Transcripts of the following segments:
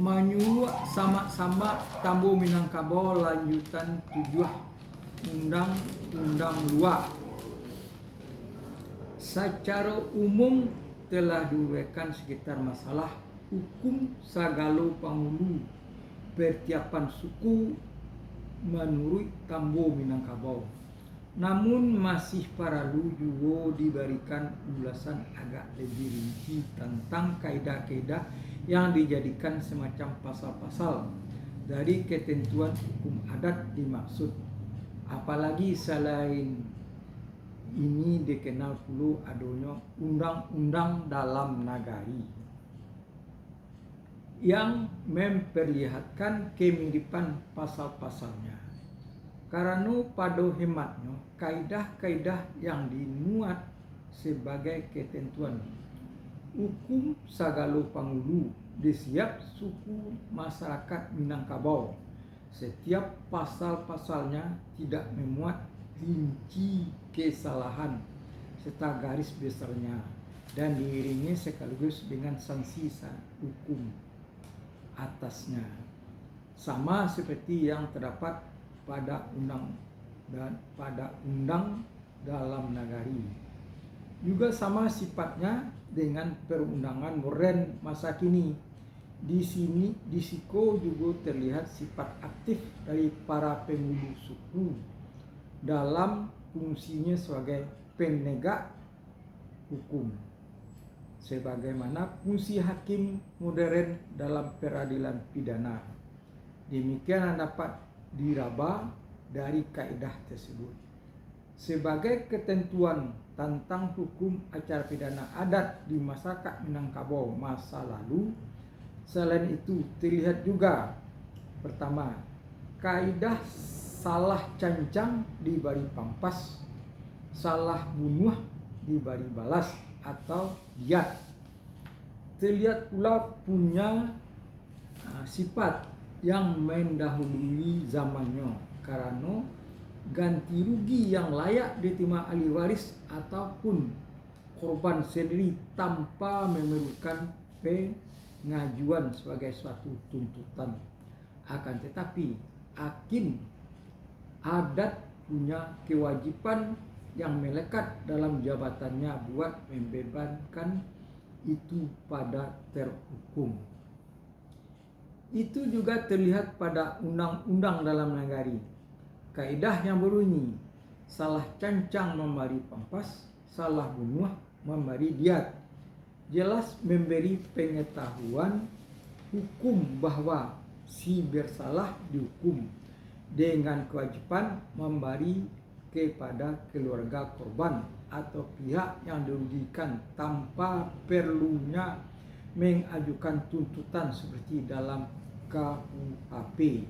Manyulu sama-sama Tambo Minangkabau lanjutan 7 Undang-Undang Luar. Secara umum telah diuraikan sekitar masalah hukum sagalo pangulu pertiapan suku menurut Tambo Minangkabau. Namun masih perlu juga diberikan ulasan agak lebih rinci tentang kaidah-kaidah yang dijadikan semacam pasal-pasal dari ketentuan hukum adat dimaksud. Apalagi selain ini dikenal pula adanya undang-undang dalam nagari yang memperlihatkan kemiripan pasal-pasalnya. Karena pada hematnya kaidah-kaidah yang dimuat sebagai ketentuan hukum sagalo pangulu di setiap suku masyarakat Minangkabau, setiap pasal-pasalnya tidak memuat rinci kesalahan serta garis besarnya dan diiringi sekaligus dengan sanksi hukum atasnya, sama seperti yang terdapat pada undang dalam nagari. Juga sama sifatnya dengan perundangan modern masa kini. Di siko juga terlihat sifat aktif dari para pengulu suku dalam fungsinya sebagai penegak hukum, sebagaimana fungsi hakim modern dalam peradilan pidana. Demikian dapat diraba dari kaidah tersebut. Sebagai ketentuan tentang hukum acara pidana adat di masyarakat Minangkabau masa lalu, selain itu terlihat juga pertama, kaidah salah cancang diberi pampas, salah bunuh diberi balas atau diat. Terlihat pula punya sifat yang mendahului zamannya, karena ganti rugi yang layak diterima ahli waris ataupun korban sendiri tanpa memerlukan pengajuan sebagai suatu tuntutan. Akan tetapi hakim adat punya kewajiban yang melekat dalam jabatannya buat membebankan itu pada terhukum. Itu juga terlihat pada undang-undang dalam nagari. Kaidah yang berbunyi, salah cancang memberi pampas, salah bunuh memberi diat, jelas memberi pengetahuan hukum bahwa si bersalah dihukum dengan kewajiban memberi kepada keluarga korban atau pihak yang dirugikan tanpa perlunya mengajukan tuntutan seperti dalam KUHP.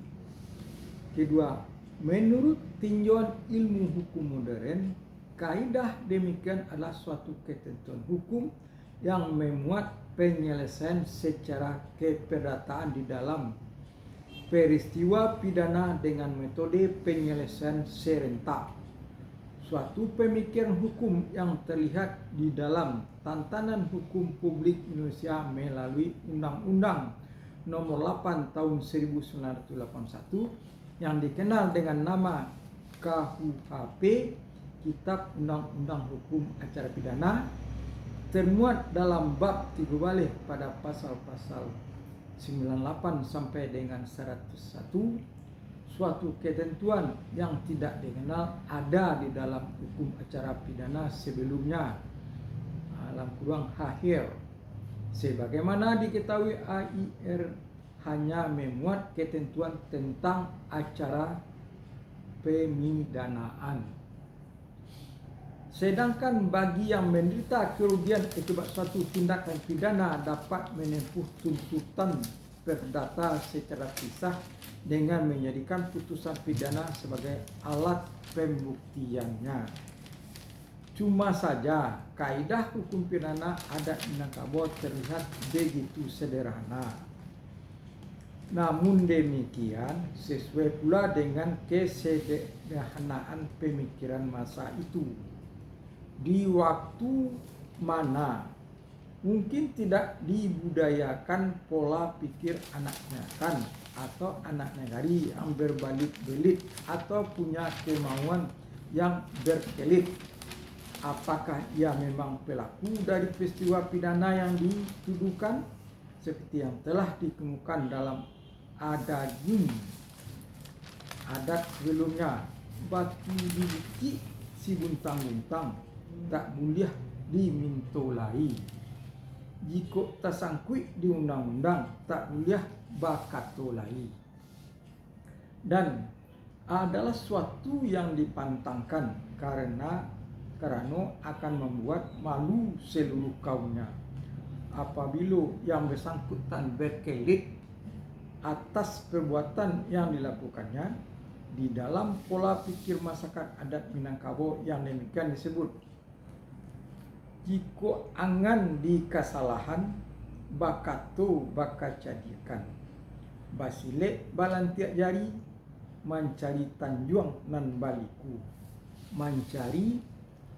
Kedua, menurut tinjauan ilmu hukum modern, kaidah demikian adalah suatu ketentuan hukum yang memuat penyelesaian secara keperdataan di dalam peristiwa pidana dengan metode penyelesaian serentak. Suatu pemikiran hukum yang terlihat di dalam tatanan hukum publik Indonesia melalui Undang-Undang Nomor 8 Tahun 1981 yang dikenal dengan nama KUHP, Kitab Undang-Undang Hukum Acara Pidana, termuat dalam bab 3 balik pada pasal-pasal 98 sampai dengan 101, suatu ketentuan yang tidak dikenal ada di dalam hukum acara pidana sebelumnya, dalam kurung akhir. Sebagaimana diketahui, AIR hanya memuat ketentuan tentang acara pemidanaan. Sedangkan bagi yang menderita kerugian akibat suatu tindakan pidana dapat menempuh tuntutan perdata secara pisah dengan menjadikan putusan pidana sebagai alat pembuktiannya. Cuma saja kaidah hukum pidana adat Minangkabau terlihat begitu sederhana. Namun demikian sesuai pula dengan kesederhanaan pemikiran masa itu. Di waktu mana Mungkin tidak dibudayakan pola pikir anaknya kan, atau anak negari yang berbelit-belit atau punya kemauan yang berkelit. Apakah ia memang pelaku dari peristiwa pidana yang dituduhkan seperti yang telah dikemukakan dalam adagum adat sebelumnya? Batu biji si buntang-buntang tak boleh dimintolai. Jika tersangkut di undang-undang tak boleh bakatolai. Dan adalah suatu yang dipantangkan karena akan membuat malu seluruh kaumnya apabila yang bersangkutan berkelit atas perbuatan yang dilakukannya di dalam pola pikir masyarakat adat Minangkabau yang demikian disebut. Jika angan di kesalahan bakato bakacadikan basilek balantiak jari mencari tanjuang nan baliku mencari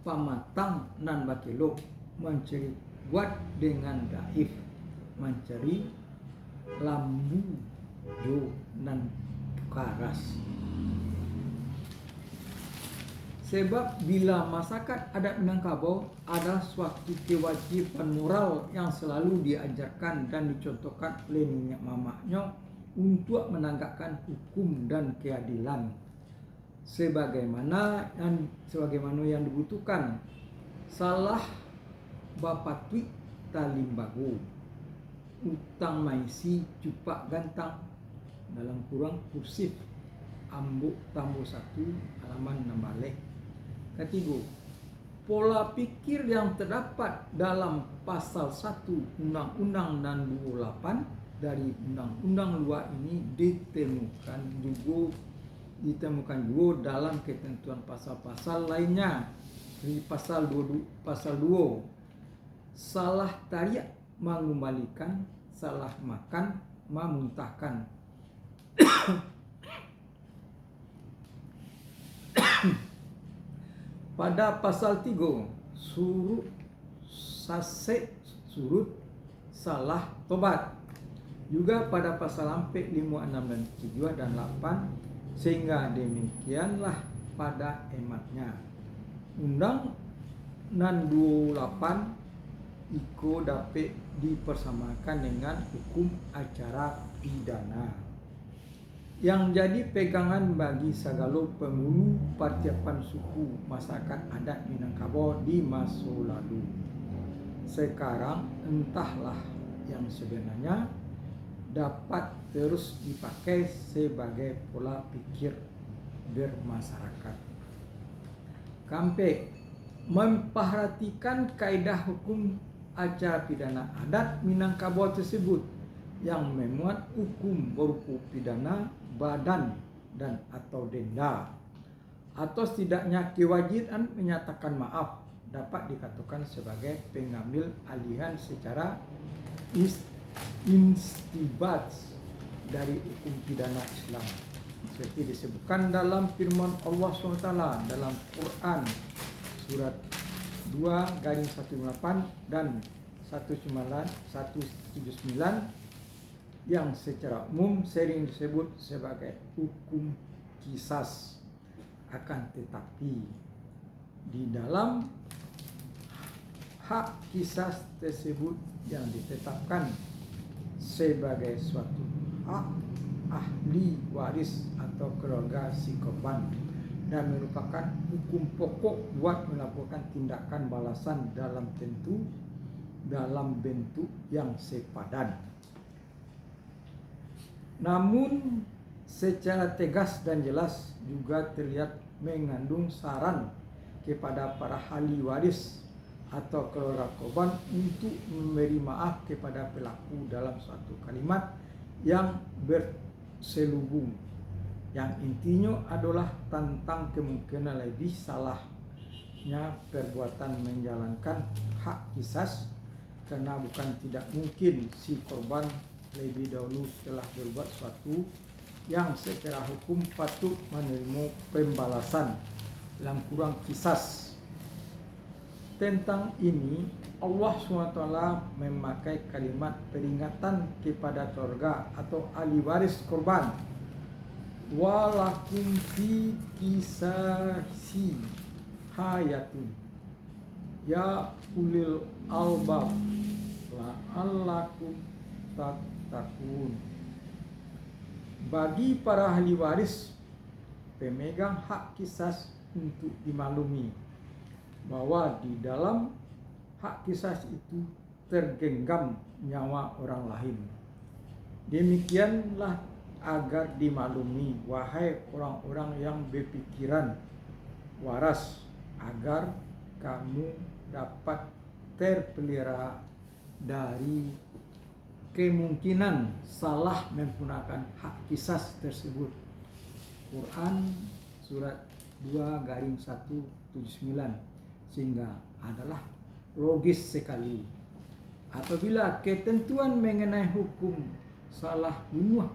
pamatang nan bakelo mencari buat dengan daif mencari lambu jo nan karas. Sebab bila masyarakat adat Minangkabau adalah suatu kewajiban moral yang selalu diajarkan dan dicontohkan oleh nenek mamaknya untuk menegakkan hukum dan keadilan sebagaimana yang dibutuhkan. Salah bapatui talimbago utang maisi cupak gantang dalam kurang kursif ambuk tambo 1 halaman 6 balik. Ketiga, pola pikir yang terdapat dalam pasal 1 Undang-Undang dan 28 dari Undang-Undang luar ini ditemukan juga dalam ketentuan pasal-pasal lainnya. Di pasal 2 salah tariak mengembalikan, salah makan memuntahkan. Pada pasal 3 surut sasek surut salah tobat. Juga pada pasal 4, 5, 6 dan 7 dan 8 sehingga demikianlah pada ematnya. Undang nan 28 iko dapat dipersamakan dengan hukum acara pidana yang jadi pegangan bagi segala penghulu partiapan suku masyarakat adat Minangkabau di masa lalu. Sekarang entahlah yang sebenarnya dapat terus dipakai sebagai pola pikir bermasyarakat. Kampe memperhatikan kaedah hukum acara pidana adat Minangkabau tersebut yang memuat hukum berupa pidana badan dan atau denda atau setidaknya kewajiban menyatakan maaf dapat dikatakan sebagai pengambil alihan secara istibat dari hukum pidana Islam seperti disebutkan dalam firman Allah SWT dalam Quran surat 2-158 dan 179 yang secara umum sering disebut sebagai hukum qisas. Akan tetapi di dalam hak qisas tersebut yang ditetapkan sebagai suatu hak ahli waris atau keluarga si korban dan merupakan hukum pokok buat melakukan tindakan balasan dalam bentuk yang sepadan. Namun secara tegas dan jelas juga terlihat mengandung saran kepada para ahli waris atau keluarga korban untuk memberi maaf kepada pelaku dalam suatu kalimat yang berselubung yang intinya adalah tentang kemungkinan lebih salahnya perbuatan menjalankan hak qisas karena bukan tidak mungkin si korban lebih dahulu telah berbuat suatu yang secara hukum patut menerima pembalasan dalam kurang qisas. Tentang ini Allah SWT memakai kalimat peringatan kepada keluarga atau ahli waris korban. Walakum fi qisasi hayatun ya ulil albab la'allakum tattaqun. Bagi para ahli waris pemegang hak kisas untuk dimaklumi bahwa di dalam hak kisas itu tergenggam nyawa orang lain. Demikianlah agar dimaklumi, wahai orang-orang yang berpikiran waras, agar kamu dapat terpelihara dari kemungkinan salah menggunakan hak kisas tersebut. Quran surat 2-179, sehingga adalah logis sekali apabila ketentuan mengenai hukum salah bunuh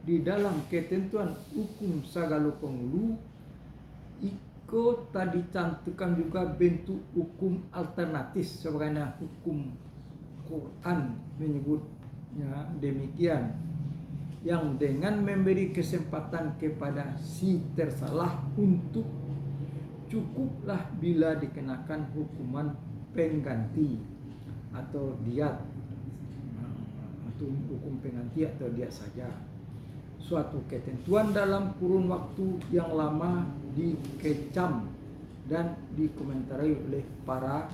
di dalam ketentuan hukum segala penghulu ikut tadi cantumkan juga bentuk hukum alternatif sebagaimana hukum Quran menyebutnya demikian, yang dengan memberi kesempatan kepada si tersalah untuk cukuplah bila dikenakan hukuman pengganti atau diat, atau hukum pengganti atau diat saja. Suatu ketentuan dalam kurun waktu yang lama dikecam dan dikomentari oleh para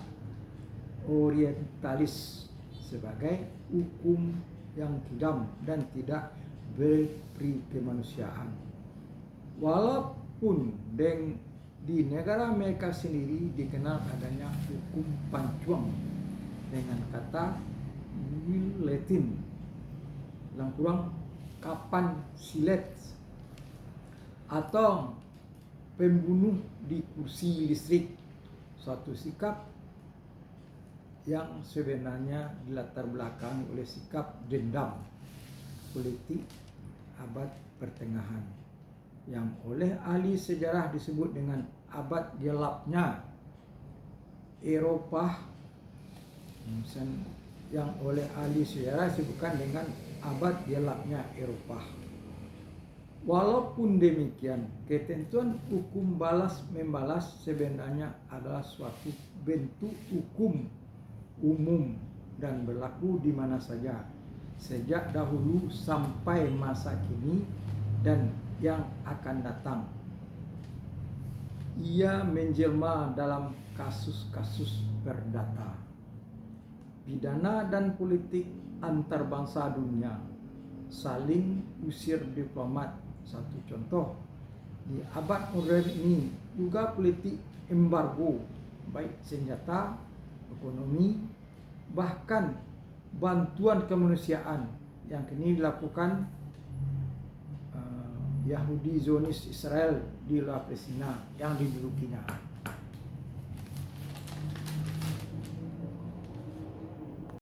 orientalis sebagai hukum yang kidam dan tidak berperi kemanusiaan. Walaupun di negara mereka sendiri dikenal adanya hukum pancuang dengan kata guillotine, kurang kapan silet, atau pembunuh di kursi listrik, suatu sikap yang sebenarnya dilatar belakangi oleh sikap dendam politik abad pertengahan yang oleh ahli sejarah disebut dengan abad gelapnya Eropah, yang oleh ahli sejarah disebutkan dengan abad gelapnya Eropah. Walaupun demikian, ketentuan hukum balas membalas sebenarnya adalah suatu bentuk hukum umum dan berlaku di mana saja sejak dahulu sampai masa kini dan yang akan datang. Ia menjelma dalam kasus-kasus perdata, pidana dan politik antar bangsa dunia, saling usir diplomat. Satu contoh, di abad modern ini juga politik embargo, baik senjata, ekonomi, bahkan bantuan kemanusiaan yang kini dilakukan Yahudi Zionis Israel di luar Palestina yang didudukinya.